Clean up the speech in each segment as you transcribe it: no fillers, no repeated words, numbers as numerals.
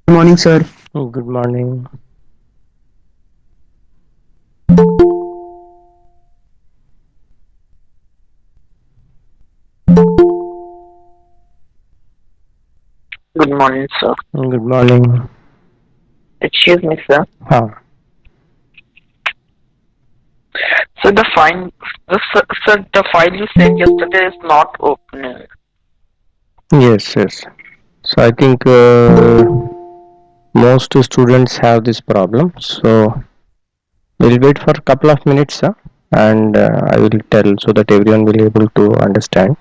Morning, sir. Good morning. Good morning, sir. Good morning. Excuse me, sir. Huh. So the file you sent yesterday is not opening. Yes, yes. So I think most students have this problem. So we'll wait for a couple of minutes, and I will tell so that everyone will be able to understand.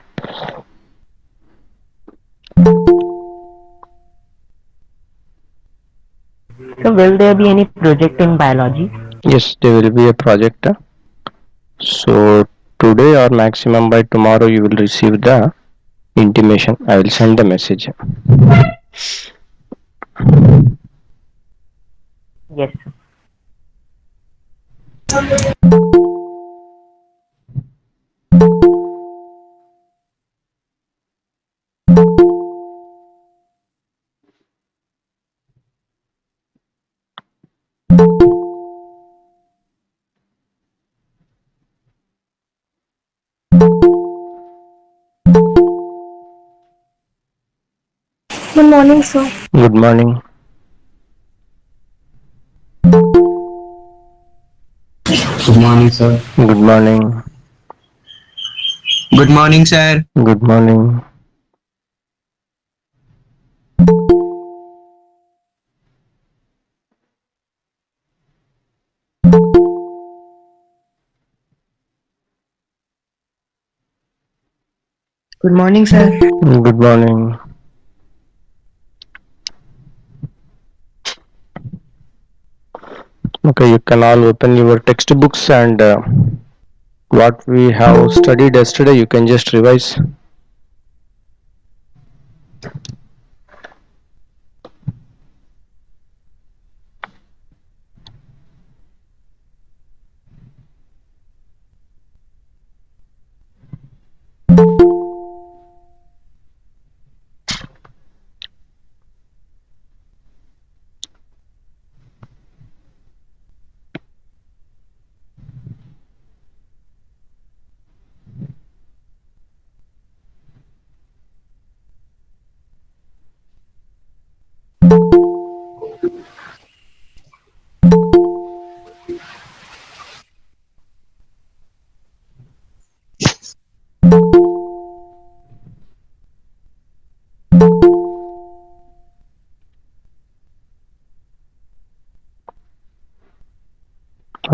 So will there be any project in biology? Yes, there will be a project. So today or maximum by tomorrow you will receive the intimation. I will send the message. Yes. Good morning, sir. Good morning. Good morning, sir. Good morning. Good morning, sir. Good morning. Good morning, sir. Good morning. Okay, you can all open your textbooks and what we have studied yesterday, you can just revise.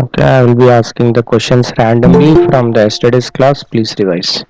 Okay, I will be asking the questions randomly from the yesterday's class. Please revise.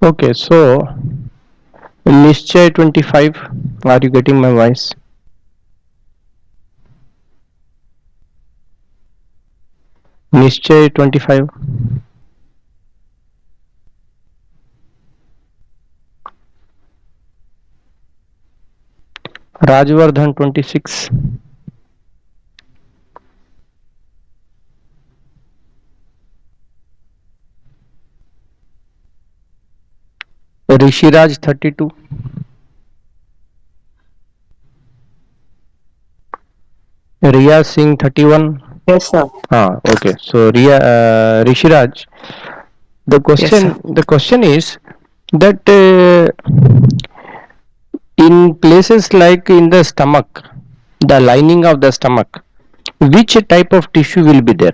Okay, so Nischay 25. Are you getting my voice? Nischay 25. Rajvardhan 26. Rishiraj 32. Riya Singh 31. Yes, sir. Okay. So Rishiraj, Yes, sir. the question is that in places like in the stomach, the lining of the stomach, which type of tissue will be there?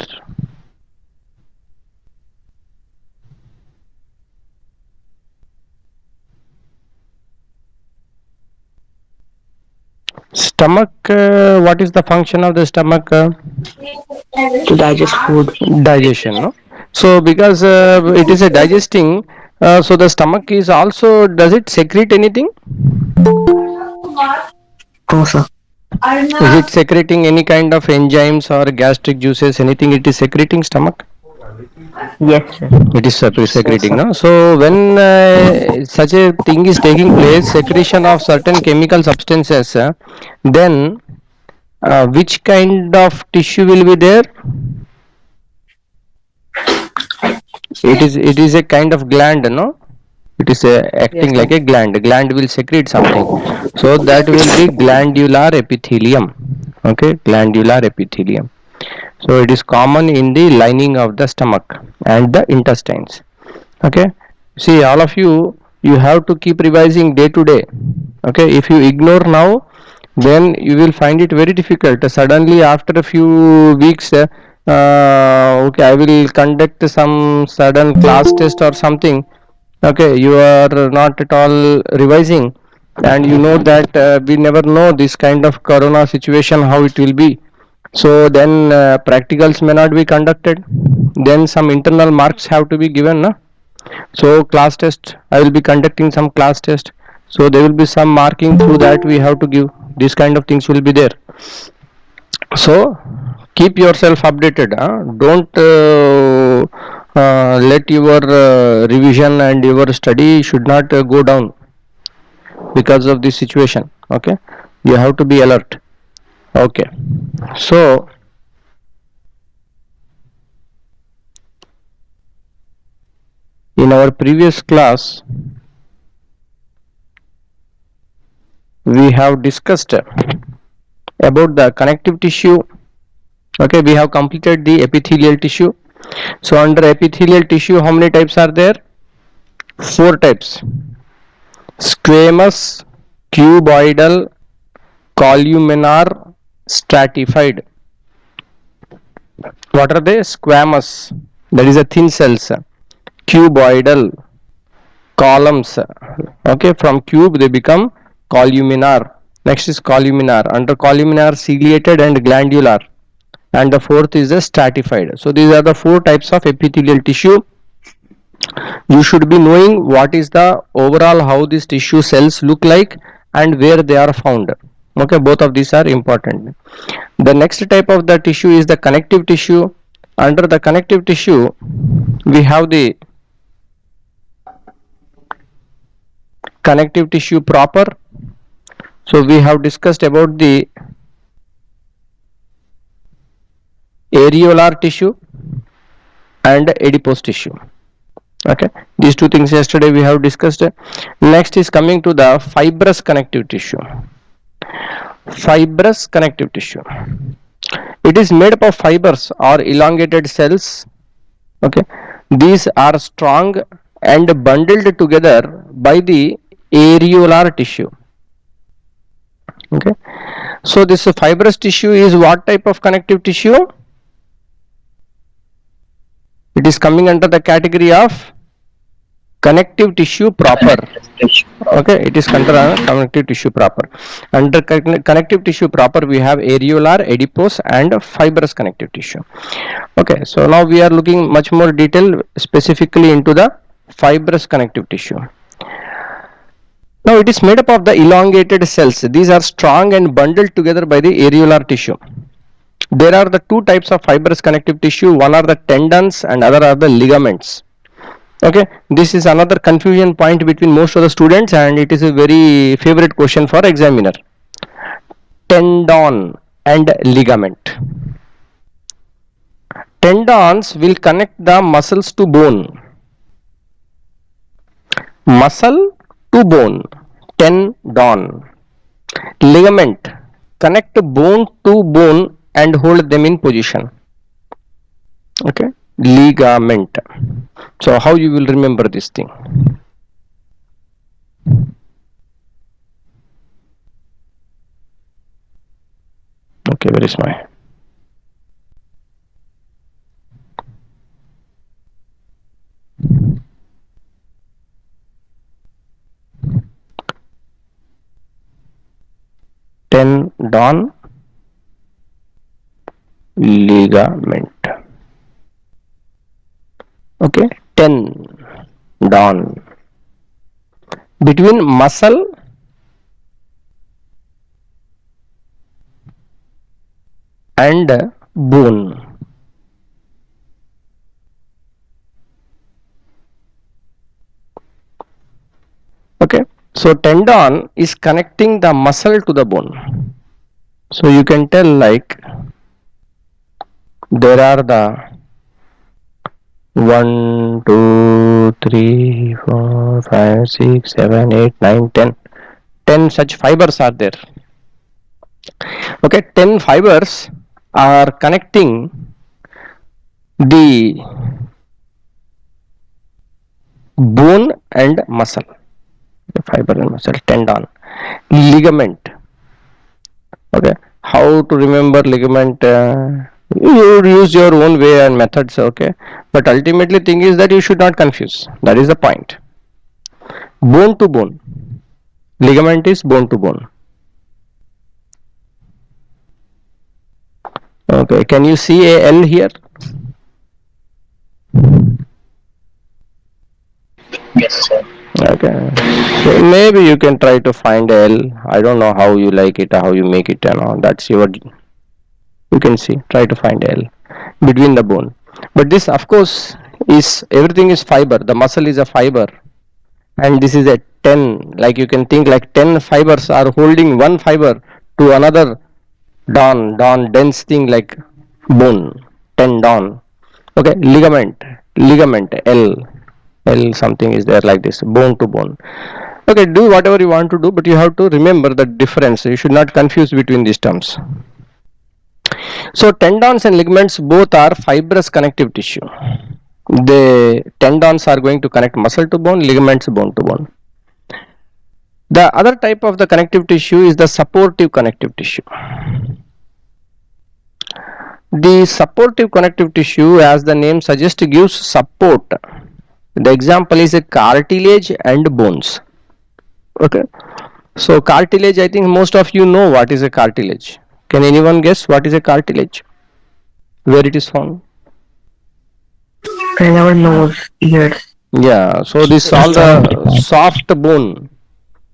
Stomach, what is the function of the stomach? To digest food. Digestion, no? So because it is a digesting, so the stomach is also, does it secrete anything? No, sir. Is it secreting any kind of enzymes or gastric juices, anything it is secreting stomach? Yes, sir. It is secreting, no? So when such a thing is taking place, secretion of certain chemical substances, then which kind of tissue will be there? It is a kind of gland, no? It is acting Yes, like sir. a gland. Gland will secrete something, so that will be glandular epithelium. Okay, glandular epithelium. So it is common in the lining of the stomach and the intestines. Okay, see, all of you have to keep revising day to day. Okay, if you ignore now, then you will find it very difficult. Suddenly after a few weeks, okay, I will conduct some sudden class test or something. Okay, you are not at all revising, and you know that we never know this kind of corona situation how it will be. So then practicals may not be conducted, then some internal marks have to be given, na? So class test, I will be conducting some class test, so there will be some marking through that we have to give. These kind of things will be there. So keep yourself updated, don't let your revision and your study should not go down because of this situation. Okay, you have to be alert. Okay, so in our previous class we have discussed about the connective tissue. Okay, we have completed the epithelial tissue. So under epithelial tissue, how many types are there? 4 types: squamous, cuboidal, columnar, stratified. What are they? Squamous, that is a thin cells. Cuboidal, columns. Okay, from cube they become columnar. Next is columnar. Under columnar, ciliated and glandular. And the fourth is the stratified. So these are the 4 types of epithelial tissue. You should be knowing what is the overall how these tissue cells look like and where they are found. Okay, both of these are important. The next type of the tissue is the connective tissue. Under the connective tissue we have the connective tissue proper. So we have discussed about the areolar tissue and adipose tissue. Okay, these two things yesterday we have discussed. Next is coming to the fibrous connective tissue. Fibrous connective tissue, it is made up of fibers or elongated cells. Okay, these are strong and bundled together by the areolar tissue. Okay, so this fibrous tissue is what type of connective tissue? It is coming under the category of connective tissue proper. Okay, it is under connective tissue proper. Under connective tissue proper we have areolar, adipose and fibrous connective tissue. Okay, so now we are looking much more detail specifically into the fibrous connective tissue. Now it is made up of the elongated cells. These are strong and bundled together by the areolar tissue. There are the 2 types of fibrous connective tissue. One are the tendons and other are the ligaments. Okay, this is another confusion point between most of the students, and it is a very favorite question for examiner. Tendon and ligament. Tendons will connect the muscles to bone. Muscle to bone, tendon. Ligament, connect bone to bone and hold them in position. Okay, ligament. So how you will remember this thing? Okay, where is my ten tendon, ligament. Okay, tendon. Between muscle and bone. Okay, so tendon is connecting the muscle to the bone. So you can tell like there are the 1, 2, 3, 4, 5, 6, 7, 8, 9, 10. 10 such fibers are there. Okay, 10 fibers are connecting the bone and muscle. The fiber and muscle, tendon, ligament. Okay, how to remember ligament? You use your own way and methods. Okay, but ultimately thing is that you should not confuse. That is the point. Bone to bone. Ligament is bone to bone. Okay, can you see a L here? Yes, sir. Okay, so maybe you can try to find a L. I don't know how you like it, how you make it, and all. That's your. You can see. Try to find a L between the bone. But this, of course, is everything is fiber. The muscle is a fiber, and this is a 10. Like you can think like 10 fibers are holding one fiber to another dense thing like bone, tendon. Okay, ligament, L something is there like this, bone to bone. Okay, do whatever you want to do, but you have to remember the difference. You should not confuse between these terms. So tendons and ligaments both are fibrous connective tissue. The tendons are going to connect muscle to bone, ligaments bone to bone. The other type of the connective tissue is the supportive connective tissue. The supportive connective tissue, as the name suggests, gives support. The example is a cartilage and bones. Okay, so cartilage, I think most of you know what is a cartilage. Can anyone guess what is a cartilage? Where it is found? In our nose, ears. Yeah, so this all the soft bone.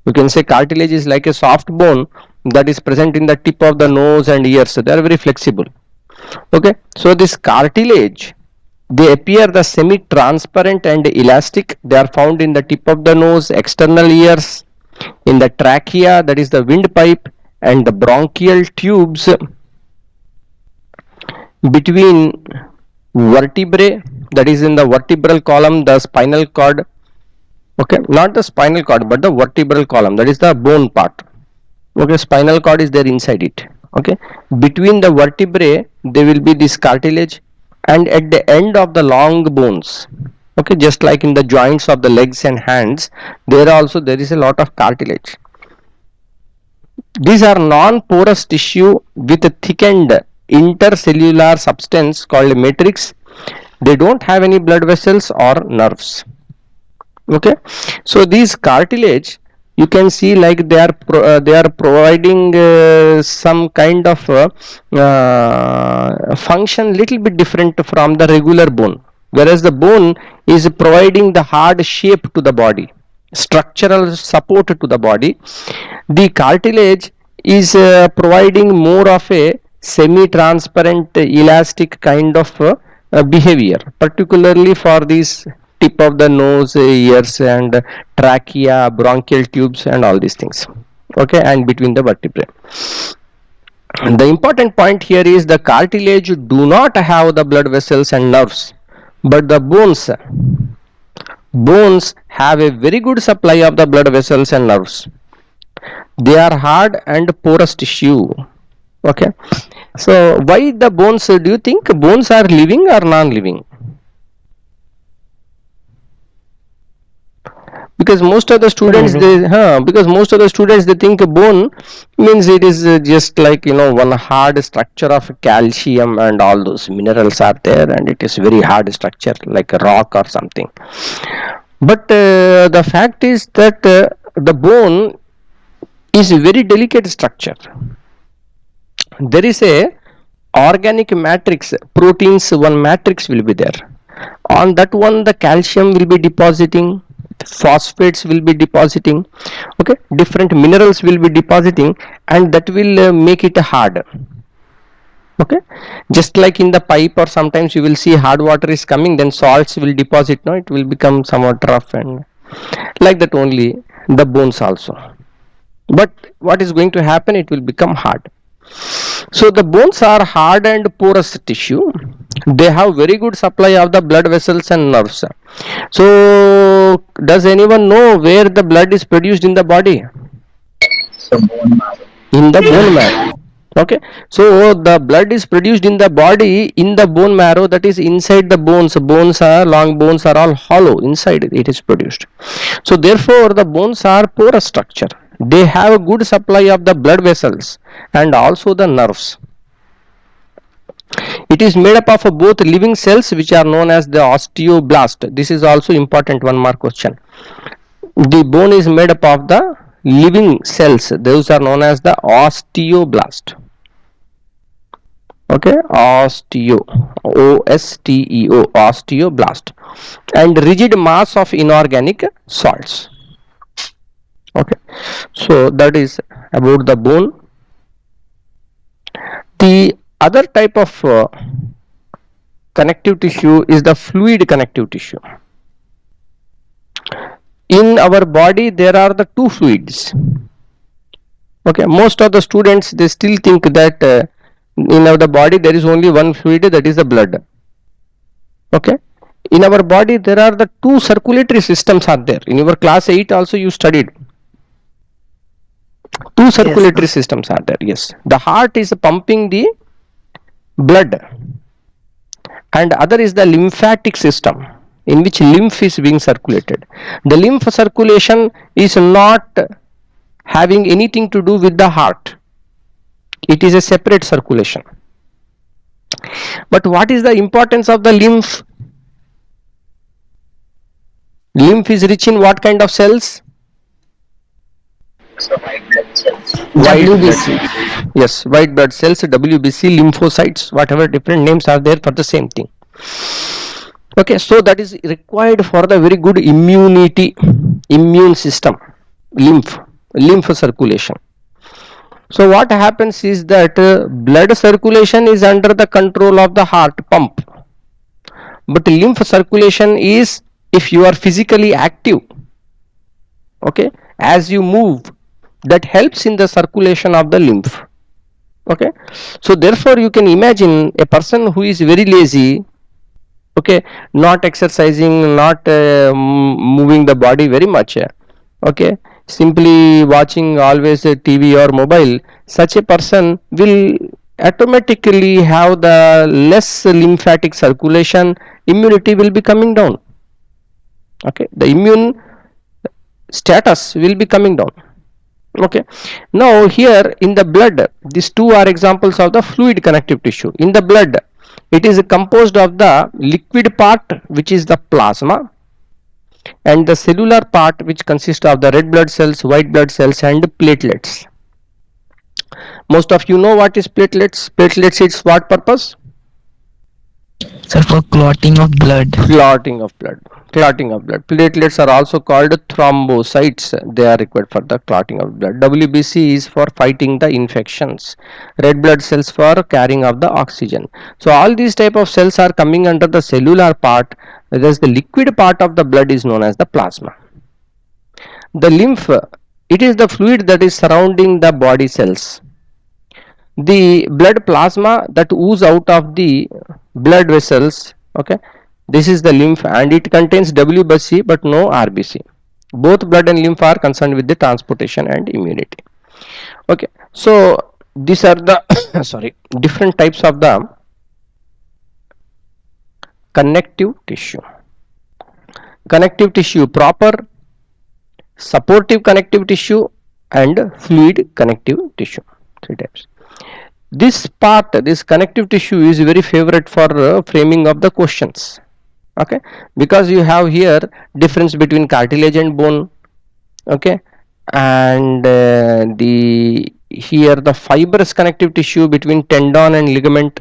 You can say cartilage is like a soft bone that is present in the tip of the nose and ears. So they are very flexible. Okay, so this cartilage, they appear the semi-transparent and elastic. They are found in the tip of the nose, external ears, in the trachea, that is the windpipe, and the bronchial tubes between vertebrae, that is in the vertebral column, the spinal cord. Okay, not the spinal cord but the vertebral column, that is the bone part. Okay, spinal cord is there inside it. Okay, between the vertebrae there will be this cartilage, and at the end of the long bones, okay, just like in the joints of the legs and hands, there also there is a lot of cartilage. These are non-porous tissue with a thickened intercellular substance called matrix. They don't have any blood vessels or nerves. Okay, so these cartilage, you can see like they are providing some kind of function little bit different from the regular bone, whereas the bone is providing the hard shape to the body, structural support to the body. The cartilage is providing more of a semi-transparent elastic kind of behavior, particularly for these tip of the nose, ears, and trachea, bronchial tubes, and all these things. Okay, and between the vertebrae. And the important point here is the cartilage do not have the blood vessels and nerves, but the bones have a very good supply of the blood vessels and nerves. They are hard and porous tissue. Okay, so why the bones? Do you think bones are living or non-living? Because most of the students they think bone means it is just like one hard structure of calcium and all those minerals are there, and it is very hard structure like a rock or something. But the fact is that the bone is a very delicate structure. there is a organic matrix, proteins one matrix will be there. On that one the calcium will be depositing, phosphates will be depositing, okay, different minerals will be depositing, and that will make it hard. Okay, just like in the pipe, or sometimes you will see hard water is coming, then salts will deposit, no, it will become somewhat rough, and like that only the bones also. But what is going to happen, it will become hard. So the bones are hard and porous tissue. They have very good supply of the blood vessels and nerves. So does anyone know where the blood is produced in the body? In the bone marrow. Okay, so the blood is produced in the body in the bone marrow, that is inside the bones. Bones are long, bones are all hollow, inside it is produced. So therefore the bones are porous structure. They have a good supply of the blood vessels and also the nerves. It is made up of both living cells, which are known as the osteoblast. This is also important, one more question. The bone is made up of the living cells, those are known as the osteoblast. Okay, osteoblast, and rigid mass of inorganic salts. Okay, so that is about the bone. The other type of connective tissue is the fluid connective tissue. In our body there are the two fluids. Okay, most of the students, they still think that in the body there is only one fluid, that is the blood. Okay, in our body there are the two circulatory systems are there. In your class 8 also you studied. Two circulatory systems are there. Yes, the heart is pumping the blood, and other is the lymphatic system, in which lymph is being circulated. The lymph circulation is not having anything to do with the heart. It is a separate circulation. But what is the importance of the lymph? Lymph is rich in what kind of cells? WBC. Yes, white blood cells, WBC, lymphocytes, whatever different names are there for the same thing. Okay, so that is required for the very good immunity, immune system, lymph circulation. So what happens is that blood circulation is under the control of the heart pump, but lymph circulation is if you are physically active. Okay, as you move, that helps in the circulation of the lymph. Okay, so therefore you can imagine a person who is very lazy, okay, not exercising, not moving the body very much, okay, simply watching always a TV or mobile, such a person will automatically have the less lymphatic circulation, immunity will be coming down. Okay, the immune status will be coming down. Okay, now here in the blood, these two are examples of the fluid connective tissue. In the blood, it is composed of the liquid part, which is the plasma, and the cellular part, which consists of the red blood cells, white blood cells, and platelets. Most of you know what is platelets. Platelets, its what purpose? Sir, for clotting of blood. Clotting of blood. Platelets are also called thrombocytes. They are required for the clotting of blood. WBC is for fighting the infections. Red blood cells for carrying of the oxygen. So all these type of cells are coming under the cellular part, whereas the liquid part of the blood is known as the plasma. The lymph, it is the fluid that is surrounding the body cells. The blood plasma that ooze out of the blood vessels, okay, this is the lymph, and it contains WBC but no RBC. Both blood and lymph are concerned with the transportation and immunity. Okay, so these are the different types of the connective tissue. Connective tissue proper, supportive connective tissue, and fluid connective tissue. Three types. This part, this connective tissue is very favorite for framing of the questions. Okay, because you have here difference between cartilage and bone. Okay, and the here the fibrous connective tissue between tendon and ligament.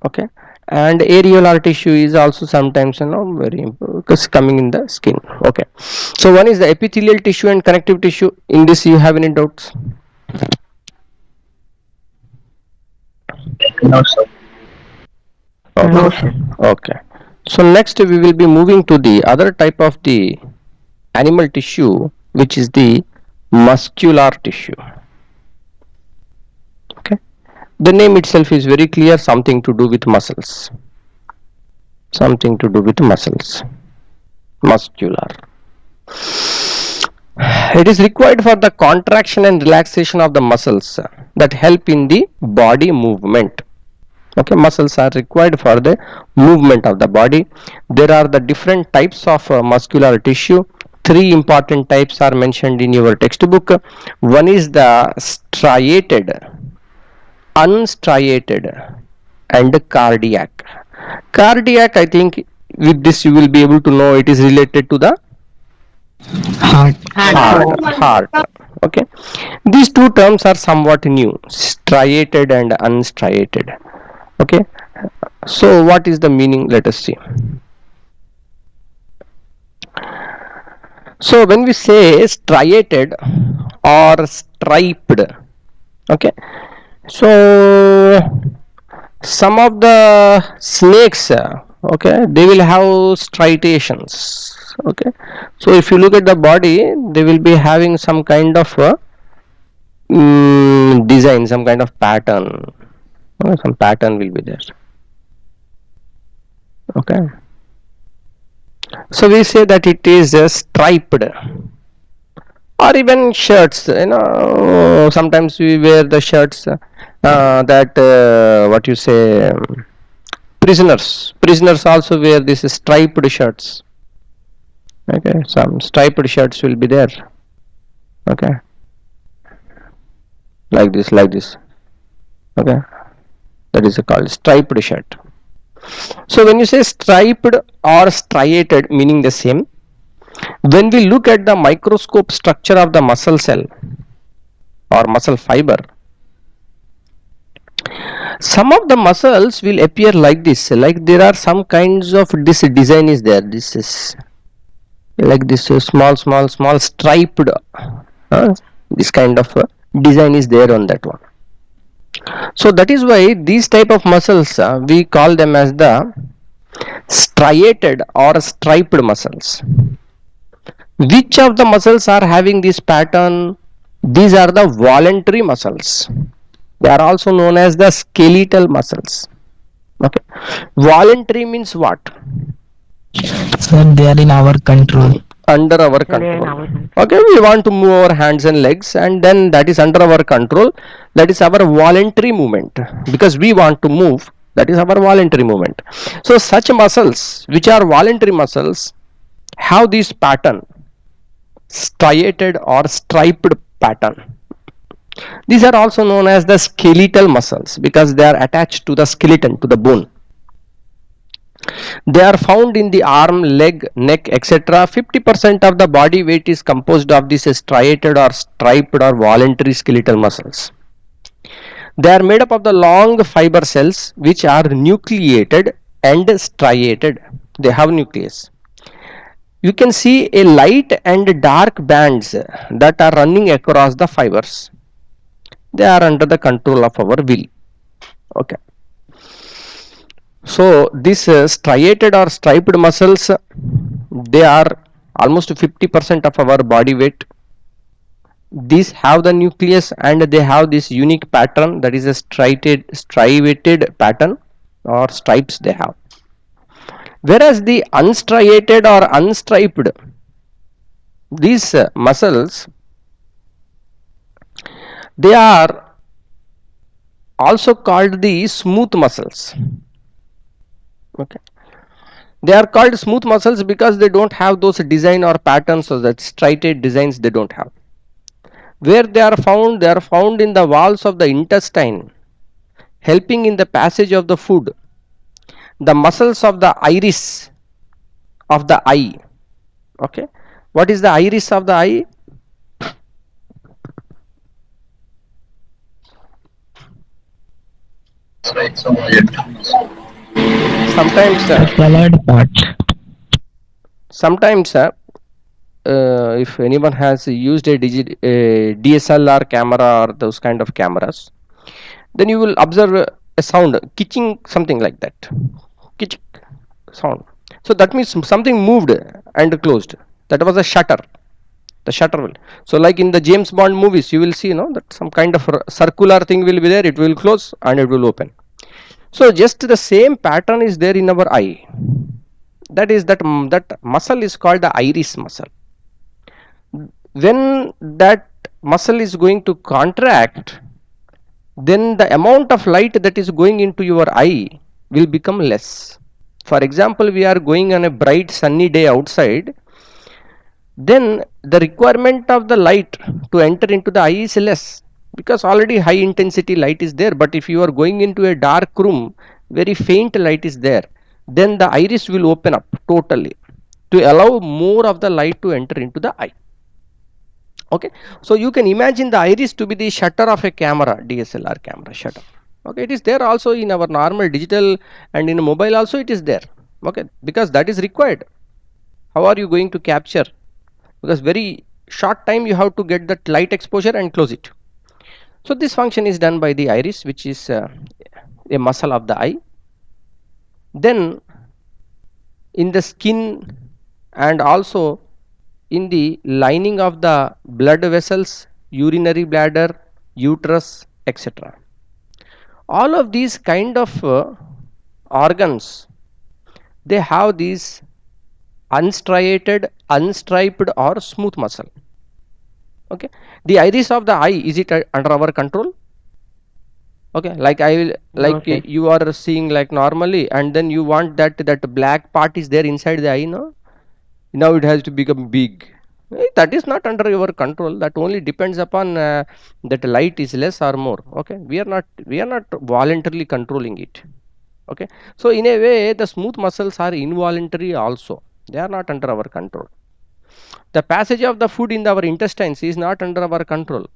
Okay, and areolar tissue is also sometimes very important because coming in the skin. Okay, so one is the epithelial tissue and connective tissue. In this you have any doubts? No, sir. Okay. No, sir. Okay, so next we will be moving to the other type of the animal tissue, which is the muscular tissue. Okay, the name itself is very clear, something to do with muscles, something to do with muscles, muscular. It is required for the contraction and relaxation of the muscles that help in the body movement. Okay, muscles are required for the movement of the body. There are the different types of muscular tissue. Three important types are mentioned in your textbook. One is the striated, unstriated, and cardiac. Cardiac, I think with this you will be able to know it is related to the Heart. heart. Okay, these two terms are somewhat new, striated and unstriated. Okay, so what is the meaning? Let us see. So when we say striated or striped, okay, so some of the snakes, okay, they will have striations. Okay, so if you look at the body, they will be having some kind of design, some kind of pattern. Some pattern will be there. Okay, so we say that it is striped, or even shirts. Sometimes we wear the shirts that what you say, prisoners also wear these striped shirts. Okay, some striped shirts will be there. Okay, like this. Okay, that is called striped shirt. So when you say striped or striated, meaning the same, when we look at the microscope structure of the muscle cell or muscle fiber, some of the muscles will appear like this, like there are some kinds of this design is there. This is like this small striped, this kind of design is there on that one. So that is why these type of muscles we call them as the striated or striped muscles. Which of the muscles are having this pattern? These are the voluntary muscles. They are also known as the skeletal muscles. Okay, voluntary means what? Sir, they are in our control. Under our They are in control. our control. Okay, we want to move our hands and legs, and then that is under our control. That is our voluntary movement, because we want to move. That is our voluntary movement. So such muscles which are voluntary muscles have this pattern, striated or striped pattern. These are also known as the skeletal muscles because they are attached to the skeleton, to the bone. They are found in the arm, leg, neck, etc. 50% of the body weight is composed of these striated or striped or voluntary skeletal muscles. They are made up of the long fiber cells which are nucleated and striated. They have nucleus. You can see a light and dark bands that are running across the fibers. They are under the control of our will. Okay. So these striated or striped muscles, they are almost 50% of our body weight. These have the nucleus and they have this unique pattern, that is a striated pattern or stripes they have. Whereas the unstriated or unstriped, these muscles, they are also called the smooth muscles. Okay, they are called smooth muscles because they don't have those design or patterns, or that striated designs they don't have. Where they are found in the walls of the intestine, helping in the passage of the food. The muscles of the iris of the eye. Okay, what is the iris of the eye? Sometimes, The colored parts. sometimes if anyone has used a DSLR camera or those kind of cameras, then you will observe a sound, kitching, something like that, kitch sound. So that means something moved and closed. That was a shutter. The shutter will. So like in the James Bond movies, you will see, that some kind of circular thing will be there. It will close and it will open. So just the same pattern is there in our eye. That is that muscle is called the iris muscle. When that muscle is going to contract, then the amount of light that is going into your eye will become less. For example, we are going on a bright sunny day outside, then the requirement of the light to enter into the eye is less, because already high intensity light is there. But if you are going into a dark room, very faint light is there, then the iris will open up totally to allow more of the light to enter into the eye. Okay, so you can imagine the iris to be the shutter of a camera, DSLR camera shutter. Okay, it is there also in our normal digital, and in a mobile also it is there. Okay, because that is required. How are you going to capture? Because very short time you have to get that light exposure and close it. So this function is done by the iris, which is a muscle of the eye. Then in the skin and also in the lining of the blood vessels, urinary bladder, uterus, etc. All of these kind of organs, they have these unstriated, unstriped or smooth muscle. Okay, the iris of the eye, is it under our control? Okay, like I will, like Okay. you are seeing like normally, and then you want that black part is there inside the eye, no? Now it has to become big. That is not under your control. That only depends upon that light is less or more. Okay, we are not voluntarily controlling it. Okay, so in a way the smooth muscles are involuntary also. They are not under our control. The passage of the food in our intestines is not under our control.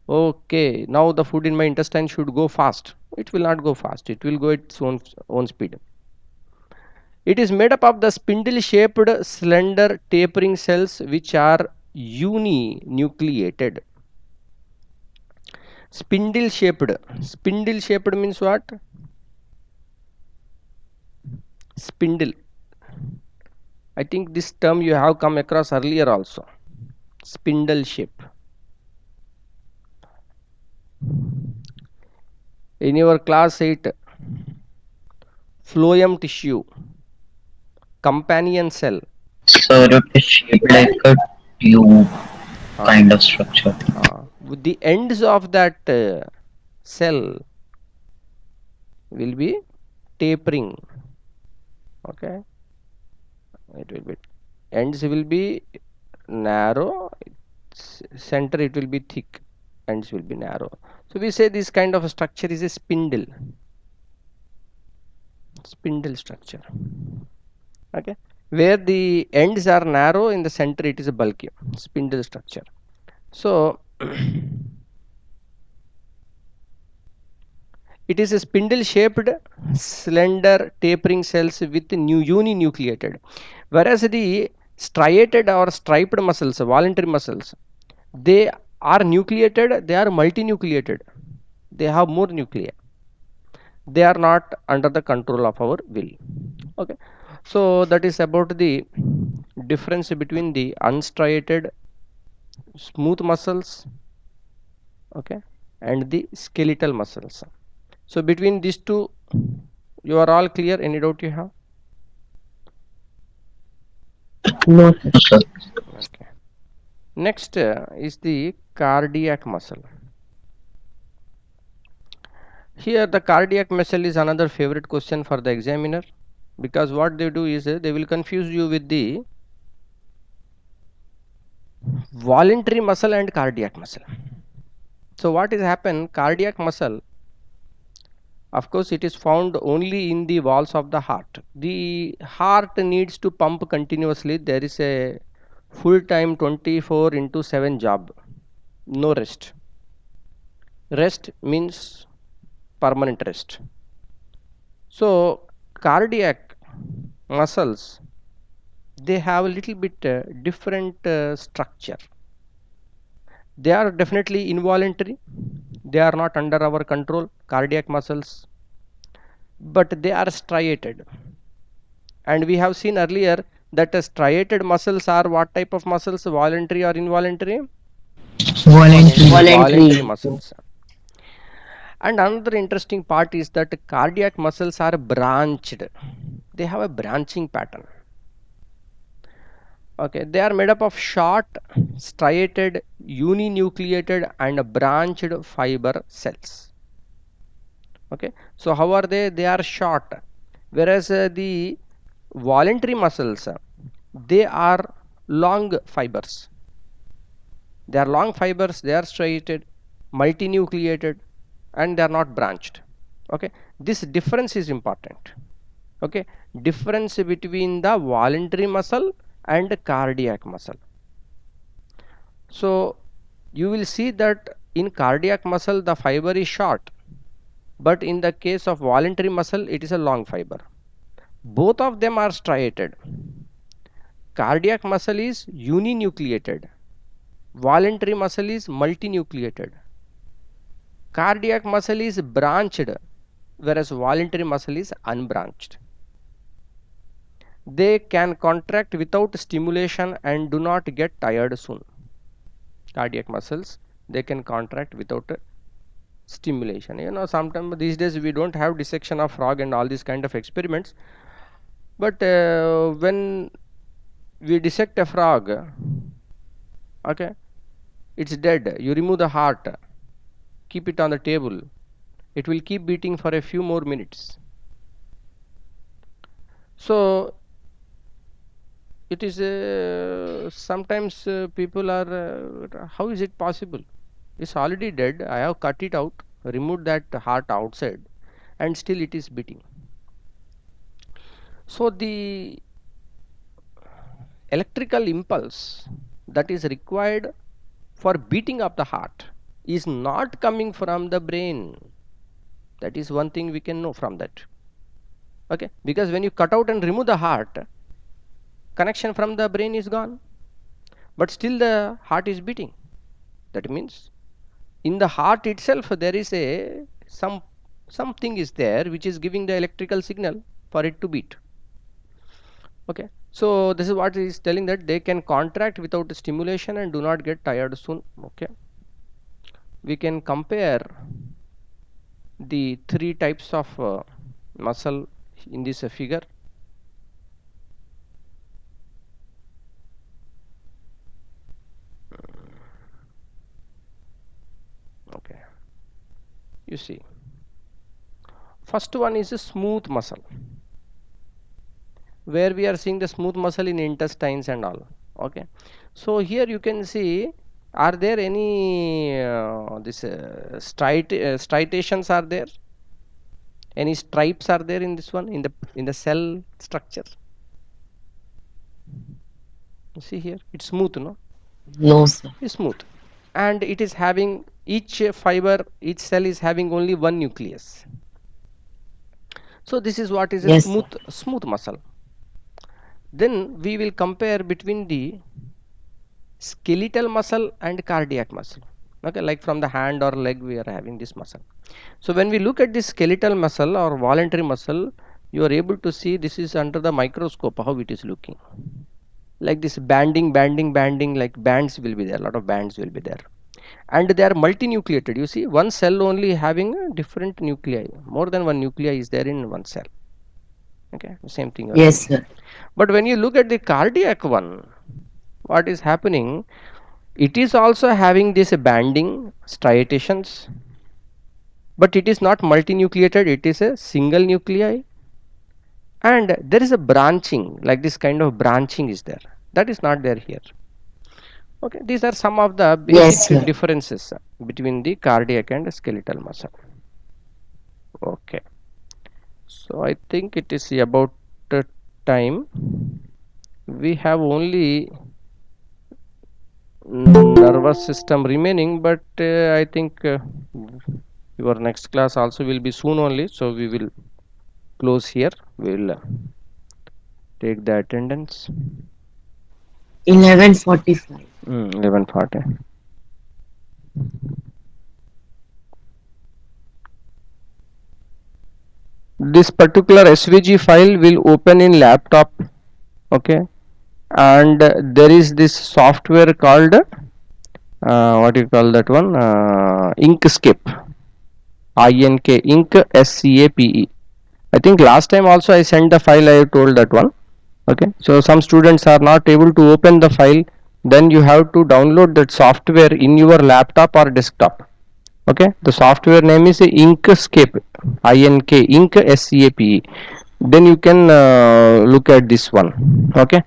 Okay, now the food in my intestine should go fast. It will not go fast. It will go at its own speed. It is made up of the spindle shaped slender tapering cells which are uninucleated. Spindle shaped. Spindle shaped means what? Spindle. I think this term you have come across earlier also. Spindle shape. In your class 8, phloem tissue, companion cell. So it is shaped like a tube kind of structure. With the ends of that cell will be tapering. Okay, it will be, ends will be narrow, center it will be thick, ends will be narrow. So we say this kind of a structure is a spindle structure. Okay, where the ends are narrow, in the center it is a bulky spindle structure. So it is a spindle shaped slender tapering cells with uninucleated, whereas the striated or striped muscles, voluntary muscles, they are nucleated, they are multinucleated, they have more nuclei, they are not under the control of our will. Okay, so that is about the difference between the unstriated smooth muscles, okay, and the skeletal muscles. So between these two, you are all clear? Any doubt you have? No, sir. Okay. Next is the cardiac muscle. Here the cardiac muscle is another favorite question for the examiner, because what they do is they will confuse you with the voluntary muscle and cardiac muscle. So what is happen? Cardiac muscle, of course, it is found only in the walls of the heart. The heart needs to pump continuously. There is a full time 24/7 job, no rest. Rest means permanent rest. So cardiac muscles, they have a little bit different structure. They are definitely involuntary, they are not under our control, cardiac muscles, but they are striated. And we have seen earlier that striated muscles are what type of muscles, voluntary or involuntary? Voluntary. Voluntary muscles. And another interesting part is that cardiac muscles are branched, they have a branching pattern. Okay, they are made up of short, striated, uninucleated and branched fiber cells. Okay, so how are they? They are short, whereas the voluntary muscles, they are long fibers. They are long fibers, they are striated, multinucleated, and they are not branched. Okay, this difference is important. Okay, difference between the voluntary muscle and cardiac muscle. So you will see that in cardiac muscle the fiber is short, but in the case of voluntary muscle it is a long fiber. Both of them are striated. Cardiac muscle is uninucleated, voluntary muscle is multinucleated. Cardiac muscle is branched, whereas voluntary muscle is unbranched. They can contract without stimulation and do not get tired soon. Cardiac muscles, they can contract without stimulation. You know, sometimes these days we don't have dissection of frog and all these kind of experiments, but when we dissect a frog, okay, it's dead, you remove the heart, keep it on the table, it will keep beating for a few more minutes. So it is sometimes people are how is it possible, it's already dead, I have cut it out, removed that heart outside, and still it is beating. So the electrical impulse that is required for beating of the heart is not coming from the brain. That is one thing we can know from that. Okay, because when you cut out and remove the heart, connection from the brain is gone, but still the heart is beating. That means in the heart itself there is a something is there which is giving the electrical signal for it to beat. Okay, so this is what is telling, that they can contract without stimulation and do not get tired soon. Okay, we can compare the three types of muscle in this figure. Okay, you see, first one is a smooth muscle, where we are seeing the smooth muscle in intestines and all. Okay, so here you can see, are there any this striations are there, any stripes are there in this one, in the cell structure? You see here, it's smooth, no? No, sir. It's smooth, and it is having, each fiber, each cell is having only one nucleus. So this is what is a Yes, smooth muscle. Then we will compare between the skeletal muscle and cardiac muscle. Okay, like from the hand or leg we are having this muscle. So when we look at this skeletal muscle or voluntary muscle, you are able to see this is under the microscope how it is looking. Like this banding, like bands will be there, a lot of bands will be there. And they are multinucleated. You see, one cell only having a different nuclei, more than one nuclei is there in one cell. Okay, same thing. yes, sir. But when you look at the cardiac one, what is happening, it is also having this banding striations, but it is not multinucleated, it is a single nuclei, and there is a branching, like this kind of branching is there, that is not there here. Okay, these are some of the Yes, basic sir. differences between the cardiac and skeletal muscle. Okay, so I think it is about time. We have only nervous system remaining, but I think your next class also will be soon only, so we will close here. We'll take the attendance. 11:45. 11:40. This particular SVG file will open in laptop, okay, and there is this software called what do you call that one, Inkscape, Inkscape. I think last time also I sent the file, I told that one. Okay, so some students are not able to open the file, then you have to download that software in your laptop or desktop. Okay, the software name is Inkscape, Inkscape. Then you can look at this one. Okay,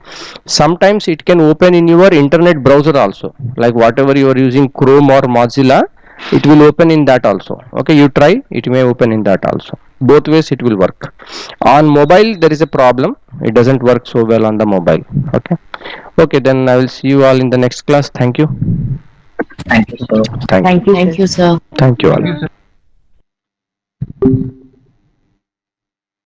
sometimes it can open in your internet browser also, like whatever you are using, Chrome or Mozilla, it will open in that also. Okay, you try, it may open in that also. Both ways it will work. On mobile there is a problem, it doesn't work so well on the mobile. Okay, okay, then I will see you all in the next class. Thank you. Thank you, sir. Thank you. Thank you, sir. Thank you all.